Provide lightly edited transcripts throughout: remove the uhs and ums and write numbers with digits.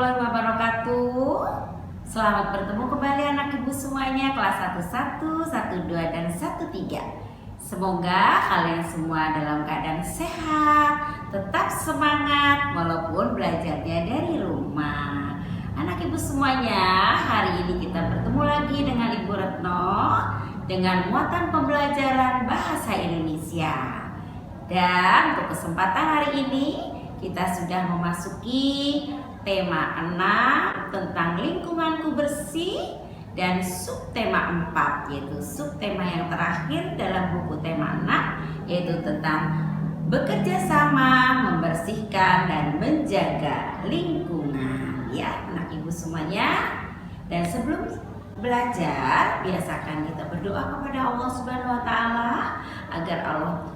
warahmatullahi wabarakatuh. Selamat bertemu kembali anak ibu semuanya kelas 11, 12, dan 13. Semoga kalian semua dalam keadaan sehat, tetap semangat walaupun belajarnya dari rumah. Anak ibu semuanya, hari ini kita bertemu lagi dengan Ibu Retno dengan muatan pembelajaran bahasa Indonesia. Dan untuk kesempatan hari ini kita sudah memasuki tema 6 tentang lingkunganku bersih dan subtema 4, yaitu subtema yang terakhir dalam buku tema 6, yaitu tentang bekerja sama, membersihkan dan menjaga lingkungan. Ya, anak ibu semuanya. Dan sebelum belajar, biasakan kita berdoa kepada Allah Subhanahu wa taala agar Allah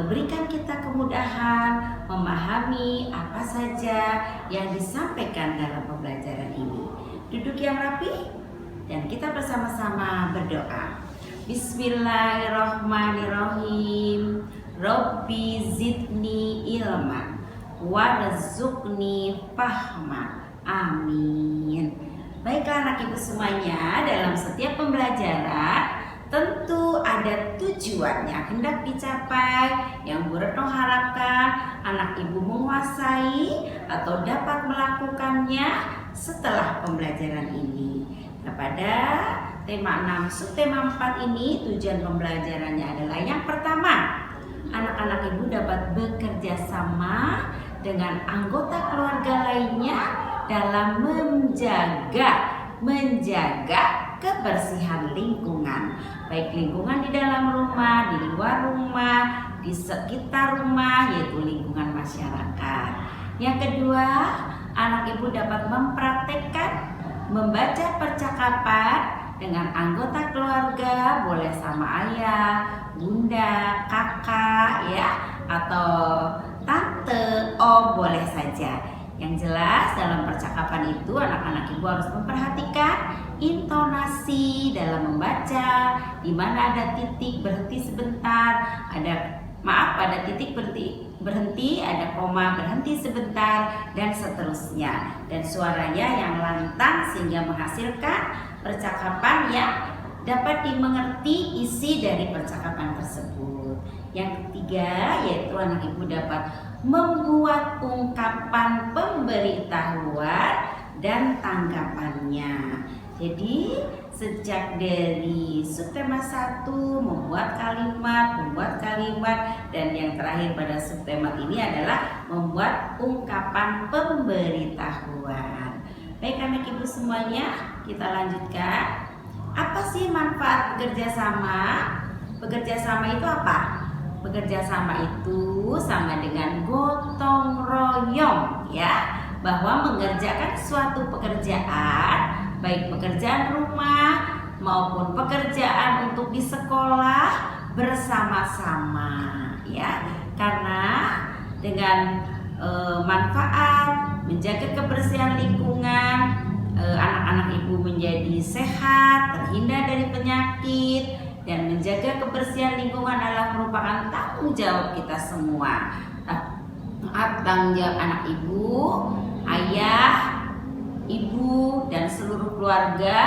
berikan kita kemudahan memahami apa saja yang disampaikan dalam pembelajaran ini. Duduk yang rapi dan kita bersama-sama berdoa. Bismillahirrahmanirrahim. Rabbi zidni ilman warzuqni fahma. Amin. Baiklah anak ibu semuanya, dalam setiap pembelajaran tentu ada tujuan yang hendak dicapai, yang Bu Retno harapkan anak ibu menguasai atau dapat melakukannya setelah pembelajaran ini. Nah, pada tema 6 subtema 4 ini tujuan pembelajarannya adalah yang pertama, anak-anak ibu dapat bekerja sama dengan anggota keluarga lainnya dalam menjaga kebersihan lingkungan, baik lingkungan di dalam rumah, di luar rumah, di sekitar rumah, yaitu lingkungan masyarakat. Yang kedua, anak ibu dapat mempraktekkan membaca percakapan dengan anggota keluarga, boleh sama ayah, bunda, kakak, ya, atau tante, om, boleh saja. Yang jelas dalam percakapan itu anak-anak ibu harus memperhatikan intonasi dalam membaca, di mana ada titik berhenti sebentar, ada titik berhenti, ada koma berhenti sebentar, dan seterusnya. Dan suaranya yang lantang sehingga menghasilkan percakapan yang dapat dimengerti isi dari percakapan tersebut. Yang ketiga, yaitu anak ibu dapat membuat ungkapan pemberitahuan dan tanggapannya. Jadi sejak dari subtema 1 membuat kalimat, dan yang terakhir pada subtema ini adalah membuat ungkapan pemberitahuan. Baik anak ibu semuanya, kita lanjutkan. Apa sih manfaat bekerja sama? Bekerja sama itu apa? Bekerja sama itu sama dengan gotong royong, ya, bahwa mengerjakan suatu pekerjaan, baik pekerjaan rumah maupun pekerjaan untuk di sekolah bersama-sama, ya, karena dengan manfaat menjaga kebersihan lingkungan, anak-anak ibu menjadi sehat, terhindar dari penyakit. Dan menjaga kebersihan lingkungan adalah merupakan tanggung jawab kita semua. Tanggung jawab anak ibu, ayah, ibu, dan seluruh keluarga,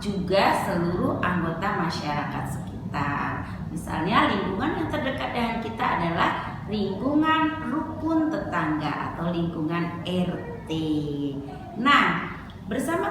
juga seluruh anggota masyarakat sekitar. Misalnya lingkungan yang terdekat dengan kita adalah lingkungan rukun tetangga atau lingkungan RT. Nah,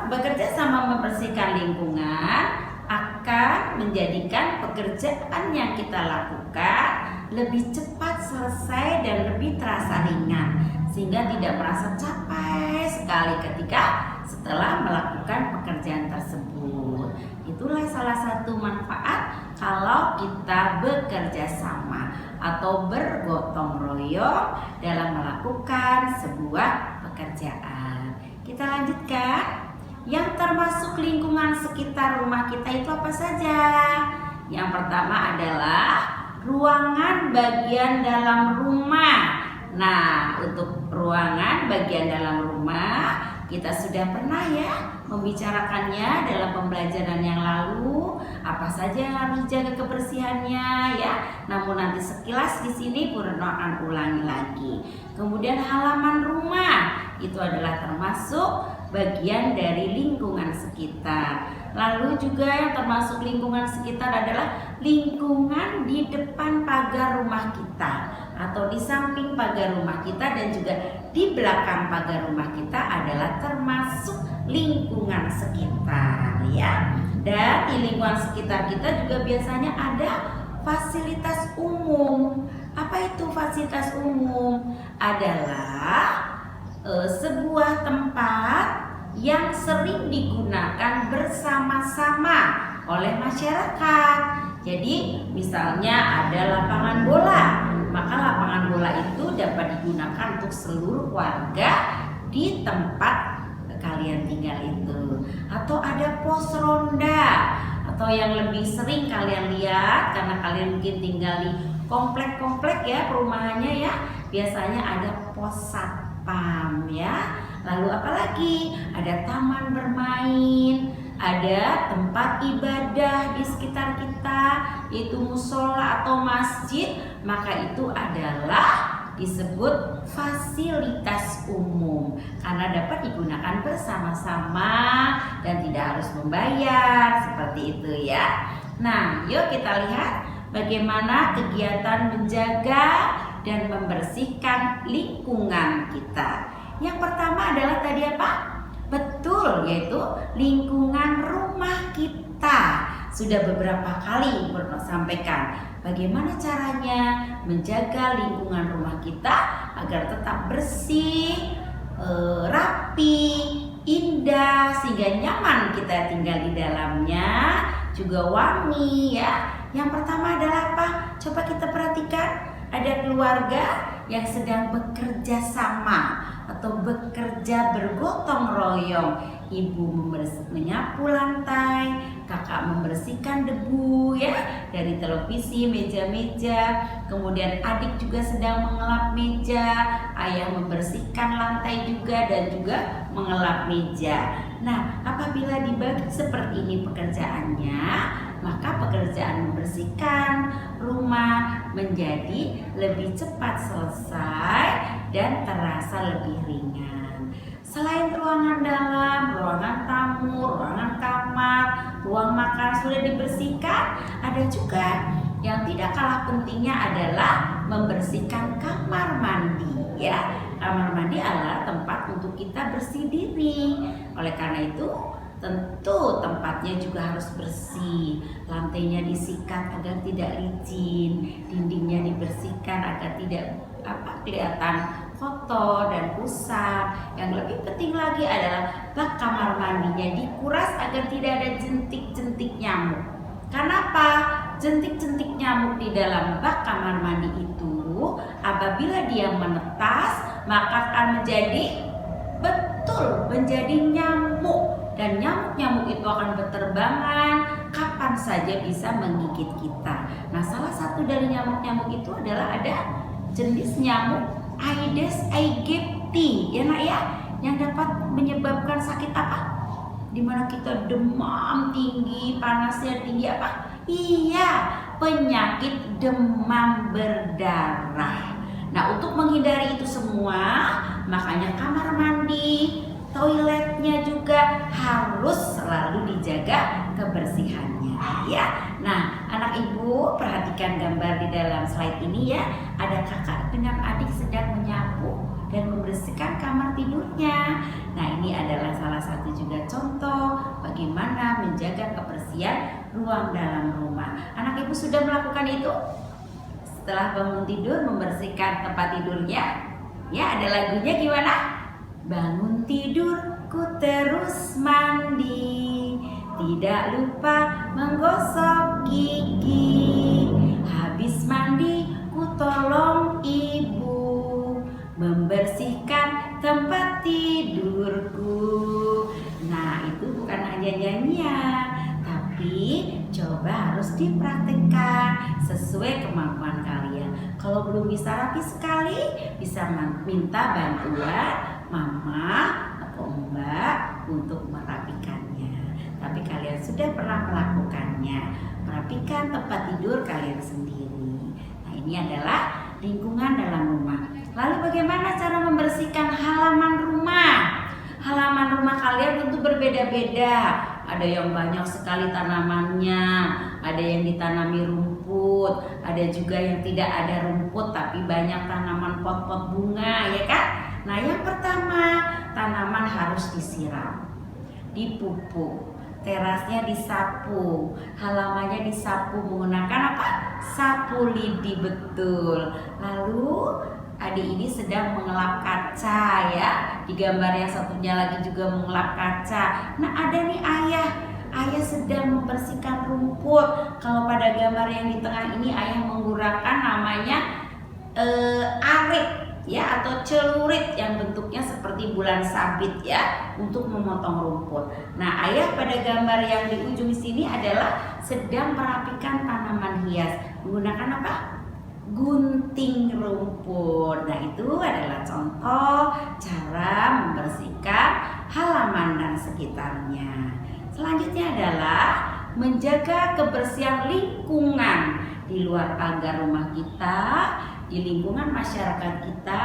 bekerja sama membersihkan lingkungan akan menjadikan pekerjaan yang kita lakukan lebih cepat selesai dan lebih terasa ringan, sehingga tidak merasa capek sekali ketika setelah melakukan pekerjaan tersebut. Itulah salah satu manfaat kalau kita bekerja sama atau bergotong royong dalam melakukan sebuah pekerjaan. Kita lanjutkan. Yang termasuk lingkungan sekitar rumah kita itu apa saja? Yang pertama adalah ruangan bagian dalam rumah. Nah, untuk ruangan bagian dalam rumah kita sudah pernah ya membicarakannya dalam pembelajaran yang lalu, apa saja yang harus dijaga kebersihannya ya. Namun nanti sekilas di sini Purno akan ulangi lagi. Kemudian halaman rumah itu adalah termasuk bagian dari lingkungan sekitar. Lalu juga yang termasuk lingkungan sekitar adalah lingkungan di depan pagar rumah kita atau di samping pagar rumah kita dan juga di belakang pagar rumah kita adalah termasuk lingkungan sekitar ya. Dan di lingkungan sekitar kita juga biasanya ada fasilitas umum. Apa itu fasilitas umum? Adalah sebuah tempat yang sering digunakan bersama-sama oleh masyarakat. Jadi misalnya ada lapangan bola, maka lapangan bola itu dapat digunakan untuk seluruh warga di tempat kalian tinggal itu. Atau ada pos ronda, atau yang lebih sering kalian lihat karena kalian mungkin tinggal di komplek-komplek ya perumahannya ya, biasanya ada pos satpam ya. Lalu apalagi ada taman bermain, ada tempat ibadah di sekitar kita, yaitu musola atau masjid, maka itu adalah disebut fasilitas umum karena dapat digunakan bersama-sama dan tidak harus membayar, seperti itu ya. Nah, yuk kita lihat bagaimana kegiatan menjaga dan membersihkan lingkungan kita. Yang pertama adalah tadi apa? Betul, yaitu lingkungan rumah kita. Sudah beberapa kali Purno sampaikan bagaimana caranya menjaga lingkungan rumah kita agar tetap bersih, rapi, indah, sehingga nyaman kita tinggal di dalamnya, juga wangi ya. Yang pertama adalah apa? Coba kita perhatikan, ada keluarga yang sedang bekerja sama atau bekerja bergotong royong. Ibu menyapu lantai, kakak membersihkan debu ya dari televisi, meja-meja. Kemudian adik juga sedang mengelap meja, ayah membersihkan lantai juga dan juga mengelap meja. Nah, apabila dibagi seperti ini pekerjaannya, maka pekerjaan membersihkan rumah menjadi lebih cepat selesai dan terasa lebih ringan. Selain ruangan dalam, ruangan tamu, ruangan kamar, ruang makan sudah dibersihkan, ada juga yang tidak kalah pentingnya adalah membersihkan kamar mandi ya. Kamar mandi adalah tempat untuk kita bersih diri. Oleh karena itu, tentu tempatnya juga harus bersih, lantainya disikat agar tidak licin, dindingnya dibersihkan agar tidak kelihatan kotor dan rusak. Yang lebih penting lagi adalah bak kamar mandinya dikuras agar tidak ada jentik-jentik nyamuk. Kenapa? Jentik-jentik nyamuk di dalam bak kamar mandi itu apabila dia menetas maka akan menjadi nyamuk. Dan nyamuk-nyamuk itu akan berterbangan kapan saja bisa menggigit kita. Nah, salah satu dari nyamuk-nyamuk itu adalah ada jenis nyamuk Aedes aegypti ya nak ya, yang dapat menyebabkan sakit apa? Dimana kita demam tinggi, panasnya tinggi apa? Iya, penyakit demam berdarah. Nah, untuk menghindari itu semua, makanya kamar mandi, toiletnya juga harus selalu dijaga kebersihannya ya. Nah, anak ibu perhatikan gambar di dalam slide ini ya. Ada kakak dengan adik sedang menyapu dan membersihkan kamar tidurnya. Nah, ini adalah salah satu juga contoh bagaimana menjaga kebersihan ruang dalam rumah. Anak ibu sudah melakukan itu? Setelah bangun tidur membersihkan tempat tidurnya. Ya, ada lagunya gimana? Bangun tidurku terus mandi, tidak lupa menggosok gigi. Habis mandi ku tolong ibu membersihkan tempat tidurku. Nah, itu bukan hanya nyanyian, tapi coba harus dipraktikkan sesuai kemampuan kalian. Kalau belum bisa rapi sekali, bisa minta bantuan mama aku Mbak untuk merapikannya. Tapi kalian sudah pernah melakukannya, merapikan tempat tidur kalian sendiri. Nah, ini adalah lingkungan dalam rumah. Lalu bagaimana cara membersihkan halaman rumah? Halaman rumah kalian tentu berbeda-beda. Ada yang banyak sekali tanamannya, ada yang ditanami rumput, ada juga yang tidak ada rumput tapi banyak tanaman pot-pot bunga, ya kan? Nah, yang pertama, tanaman harus disiram, dipupuk, terasnya disapu, halamannya disapu menggunakan apa? Sapu lidi, betul. Lalu adik ini sedang mengelap kaca ya. Di gambar yang satunya lagi juga mengelap kaca. Nah, ada nih ayah sedang membersihkan rumput. Kalau pada gambar yang di tengah ini ayah menggunakan namanya arit ya, atau celurit yang bentuknya seperti bulan sabit ya, untuk memotong rumput. Nah, ayah pada gambar yang di ujung sini adalah sedang merapikan tanaman hias menggunakan apa? Gunting rumput. Nah, itu adalah contoh cara membersihkan halaman dan sekitarnya. Selanjutnya adalah menjaga kebersihan lingkungan di luar pagar rumah kita, di lingkungan masyarakat kita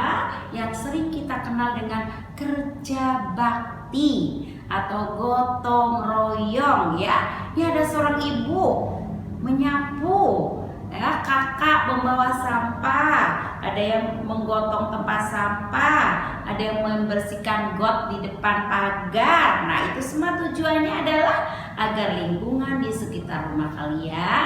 yang sering kita kenal dengan kerja bakti atau gotong royong ya. Ini ada seorang ibu menyapu, ya, kakak membawa sampah, ada yang menggotong tempat sampah, ada yang membersihkan got di depan pagar. Nah, itu semua tujuannya adalah agar lingkungan di sekitar rumah kalian,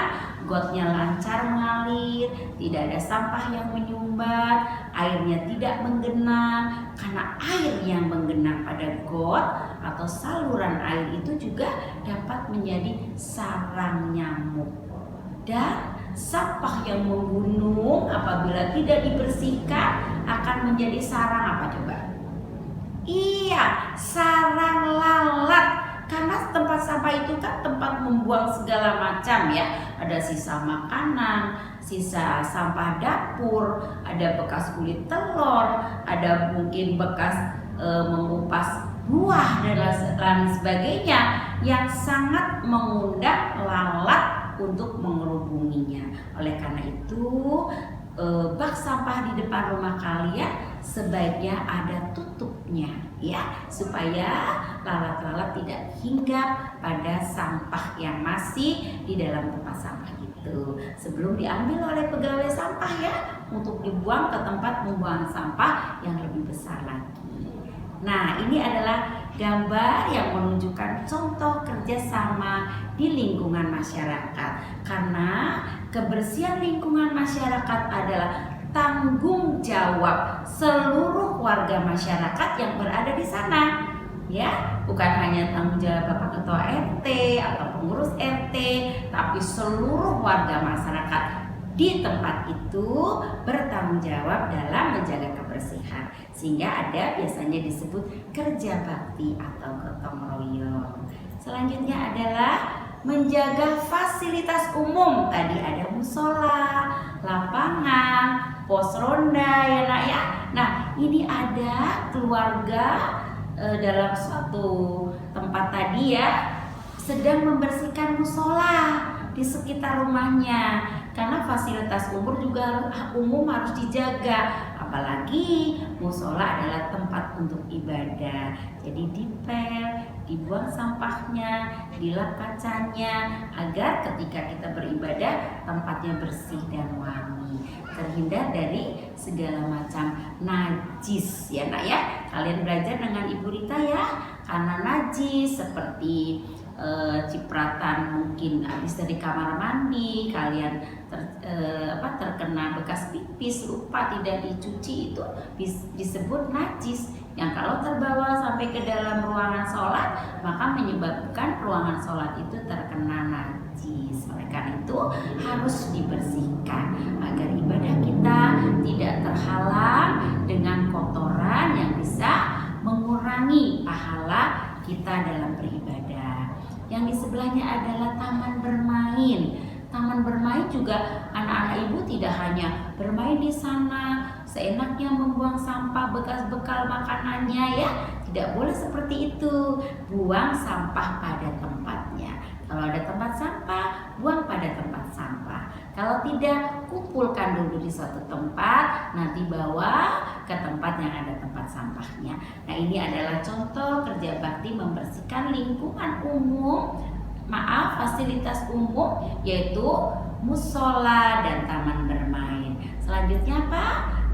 gotnya lancar mengalir, tidak ada sampah yang menyumbat, airnya tidak menggenang. Karena air yang menggenang pada got atau saluran air itu juga dapat menjadi sarang nyamuk. Dan sampah yang menggunung apabila tidak dibersihkan akan menjadi sarang apa coba? Iya, sarang lalat. Karena tempat sampah itu kan tempat membuang segala macam ya. Ada sisa makanan, sisa sampah dapur, ada bekas kulit telur, ada mungkin bekas mengupas buah dan lain sebagainya yang sangat mengundang lalat untuk mengerubunginya. Oleh karena itu, bak sampah di depan rumah kalian sebaiknya ada tutupnya ya, supaya lalat-lalat tidak hinggap pada sampah yang masih di dalam tempat sampah itu sebelum diambil oleh pegawai sampah ya, untuk dibuang ke tempat pembuangan sampah yang lebih besar lagi. Nah, ini adalah gambar yang menunjukkan contoh kerjasama di lingkungan masyarakat. Karena kebersihan lingkungan masyarakat adalah tanggung jawab seluruh warga masyarakat yang berada di sana. Ya, bukan hanya tanggung jawab Bapak Ketua RT atau pengurus RT, tapi seluruh warga masyarakat di tempat itu bertanggung jawab dalam menjaga kebersihan. Sehingga ada biasanya disebut kerja bakti atau gotong royong. Selanjutnya adalah menjaga fasilitas umum. Tadi ada musola, lapangan, pos ronda ya nak ya. Nah, ini ada keluarga dalam suatu tempat tadi ya, sedang membersihkan musola di sekitar rumahnya. Karena fasilitas umum harus dijaga, apalagi musola adalah tempat untuk ibadah. Jadi dipel, dibuang sampahnya, dilap kacanya, agar ketika kita beribadah tempatnya bersih dan wangi, terhindar dari segala macam najis ya nak ya. Kalian belajar dengan Ibu Rita ya, karena najis seperti cipratan mungkin habis dari kamar mandi, kalian terkena bekas pipis lupa tidak dicuci, itu disebut najis yang kalau terbawa sampai ke dalam ruangan sholat maka menyebabkan ruangan sholat itu terkena najis. Oleh karena itu harus dibersihkan agar ibadah kita tidak terhalang dengan kotoran yang bisa mengurangi pahala kita dalam beribadah. Yang di sebelahnya adalah taman bermain. Taman bermain juga anak-anak ibu tidak hanya bermain di sana, seenaknya membuang sampah bekas bekal makanannya ya. Tidak boleh seperti itu. Buang sampah pada tempatnya. Kalau ada tempat sampah, buang pada tempat sampah. Kalau tidak, kumpulkan dulu di suatu tempat, nanti bawa ke tempat yang ada tempat sampahnya. Nah, ini adalah contoh kerja bakti membersihkan lingkungan umum, fasilitas umum, yaitu musola dan taman bermain. Selanjutnya apa?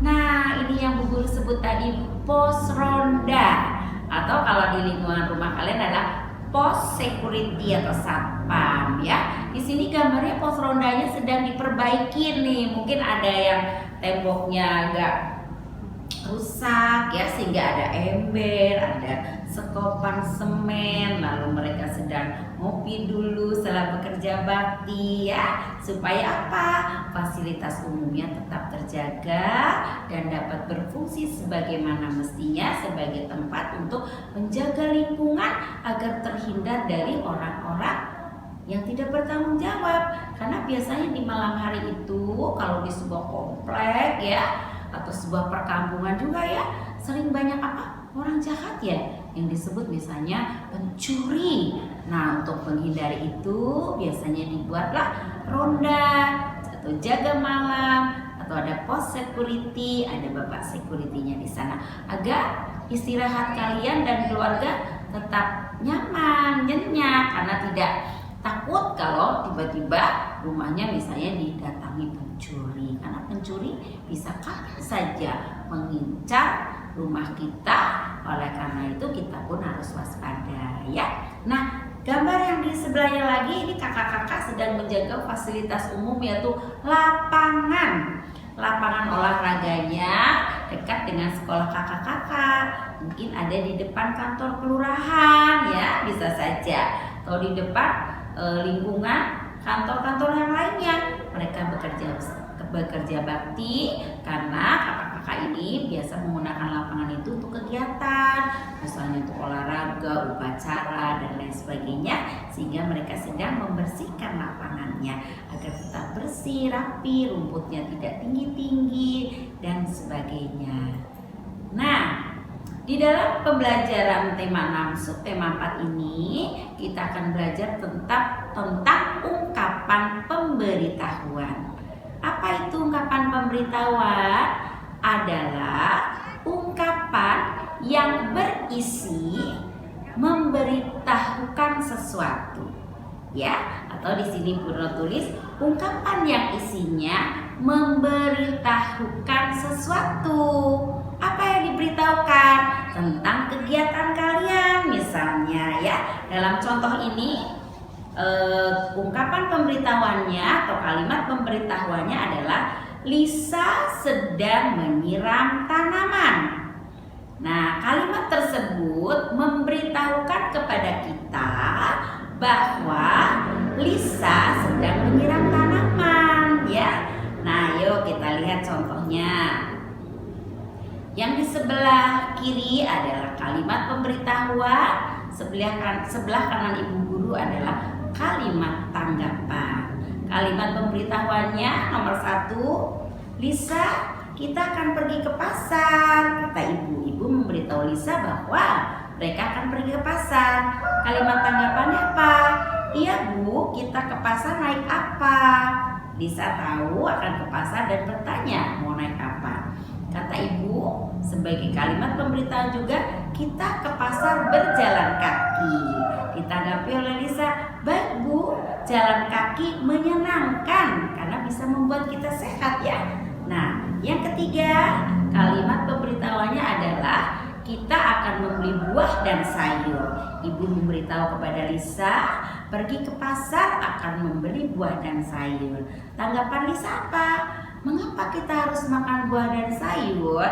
Nah, ini yang Bu Guru sebut tadi, pos ronda, atau kalau di lingkungan rumah kalian adalah pos security atau satpam ya. Di sini gambarnya pos rondanya sedang diperbaiki nih. Mungkin ada yang temboknya agak rusak ya, sehingga ada ember, ada sekopan semen, lalu mereka sedang ngopi dulu setelah bekerja bakti ya, supaya apa? Fasilitas umumnya tetap terjaga dan dapat berfungsi sebagaimana mestinya sebagai tempat untuk menjaga lingkungan agar terhindar dari orang-orang yang tidak bertanggung jawab. Karena biasanya di malam hari itu kalau di sebuah komplek ya, atau sebuah perkampungan juga ya, sering banyak apa? Orang jahat ya, yang disebut misalnya pencuri. Nah, untuk menghindari itu biasanya dibuatlah ronda atau jaga malam, atau ada pos security, ada bapak security-nya di sana agar istirahat kalian dan keluarga tetap nyaman, nyenyak, karena tidak takut kalau tiba-tiba rumahnya misalnya didatangi pencuri. Karena pencuri bisa kapan saja mengincar rumah kita, oleh karena itu kita pun harus waspada ya. Nah, gambar yang di sebelahnya lagi, ini kakak-kakak sedang menjaga fasilitas umum, yaitu lapangan olahraganya dekat dengan sekolah kakak-kakak. Mungkin ada di depan kantor kelurahan ya, bisa saja, atau di depan lingkungan kantor-kantor yang lainnya. Mereka bekerja bakti karena kakak-kakak ini biasa menggunakan lapangan itu untuk kegiatan, misalnya untuk olahraga, upacara dan lain sebagainya, sehingga mereka sedang membersihkan lapangannya agar tetap bersih, rapi, rumputnya tidak tinggi-tinggi dan sebagainya. Nah, di dalam pembelajaran tema 6 subtema 4 ini kita akan belajar tentang ungkapan pemberitahuan. Apa itu ungkapan pemberitahuan? Adalah ungkapan yang berisi memberitahukan sesuatu. Ya, atau di sini Purno tulis ungkapan yang isinya memberitahukan sesuatu. Apa yang diberitahukan? Tentang kegiatan kalian misalnya ya. Dalam contoh ini ungkapan pemberitahuannya atau kalimat pemberitahuannya adalah Lisa sedang menyiram tanaman. Nah, kalimat tersebut memberitahukan kepada kita bahwa Lisa sedang menyiram tanaman ya. Nah, yuk kita lihat contohnya. Yang di sebelah kiri adalah kalimat pemberitahuan, sebelah kanan Ibu Guru adalah kalimat tanggapan. Kalimat pemberitahuannya nomor 1, Lisa, kita akan pergi ke pasar. Kata ibu. Ibu memberitahu Lisa bahwa mereka akan pergi ke pasar. Kalimat tanggapannya apa? Iya Bu, kita ke pasar naik apa? Lisa tahu akan ke pasar dan bertanya mau naik apa. Kata ibu, sebagai kalimat pemberitahuan juga, kita ke pasar berjalan kaki. Ditanggapi oleh Lisa, baik Bu, jalan kaki menyenangkan karena bisa membuat kita sehat ya. Nah, yang ketiga, kalimat pemberitahuannya adalah kita akan membeli buah dan sayur. Ibu memberitahu kepada Lisa, pergi ke pasar akan membeli buah dan sayur. Tanggapan Lisa apa? Mengapa kita harus makan buah dan sayur?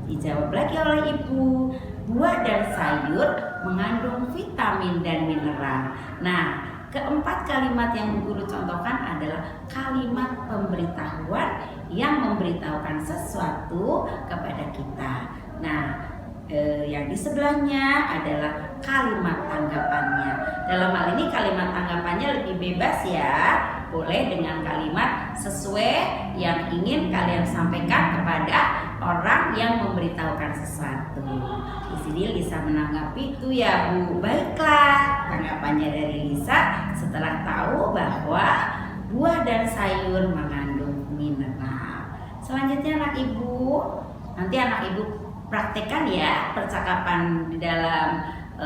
Dijawab lagi oleh ibu, buah dan sayur mengandung vitamin dan mineral. Nah, keempat kalimat yang Bu Guru contohkan adalah kalimat pemberitahuan yang memberitahukan sesuatu kepada kita. Nah, yang di sebelahnya adalah kalimat tanggapannya. Dalam hal ini kalimat tanggapannya lebih bebas ya. boleh dengan kalimat sesuai yang ingin kalian sampaikan kepada orang yang memberitahukan sesuatu. Di sini Lisa menanggapi itu ya Bu. Baiklah, tanggapannya dari Lisa setelah tahu bahwa buah dan sayur mengandung mineral. Selanjutnya anak ibu, nanti anak ibu praktekkan ya percakapan di dalam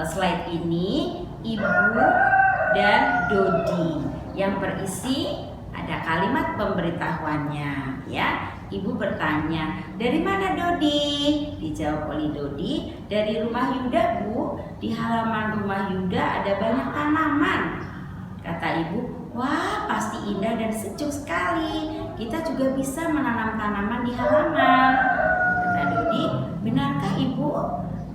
slide ini, Ibu dan Dodi, yang berisi ada kalimat pemberitahuannya ya. Ibu bertanya, dari mana Dodi? Dijawab oleh Dodi, dari rumah Yuda Bu. Di halaman rumah Yuda ada banyak tanaman. Kata ibu, wah pasti indah dan sejuk sekali. Kita juga bisa menanam tanaman di halaman. Kata Dodi, benarkah ibu?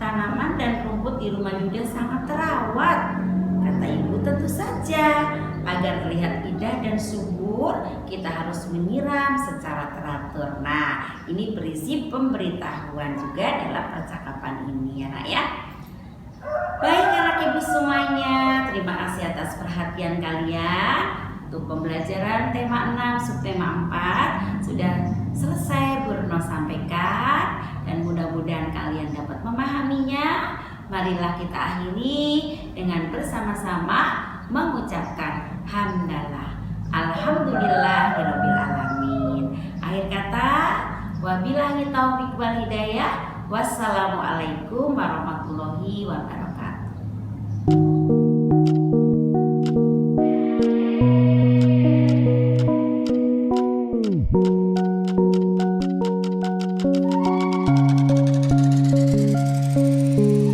Tanaman dan rumput di rumah Yuda sangat terawat. Kata ibu, tentu saja. Agar terlihat indah dan subur, kita harus menyiram secara teratur. Nah, ini berisi pemberitahuan juga dalam percakapan ini ya nak ya. Baik anak ibu semuanya, terima kasih atas perhatian kalian. Untuk pembelajaran tema 6, subtema 4 sudah selesai Bu Retno sampaikan, dan mudah-mudahan kalian dapat memahaminya. Marilah kita akhiri dengan bersama-sama mengucapkan hamdalah, alhamdulillahirabbil alamin. Akhir kata, wabillahi taufiq wal hidayah. Wassalamualaikum warahmatullahi wabarakatuh.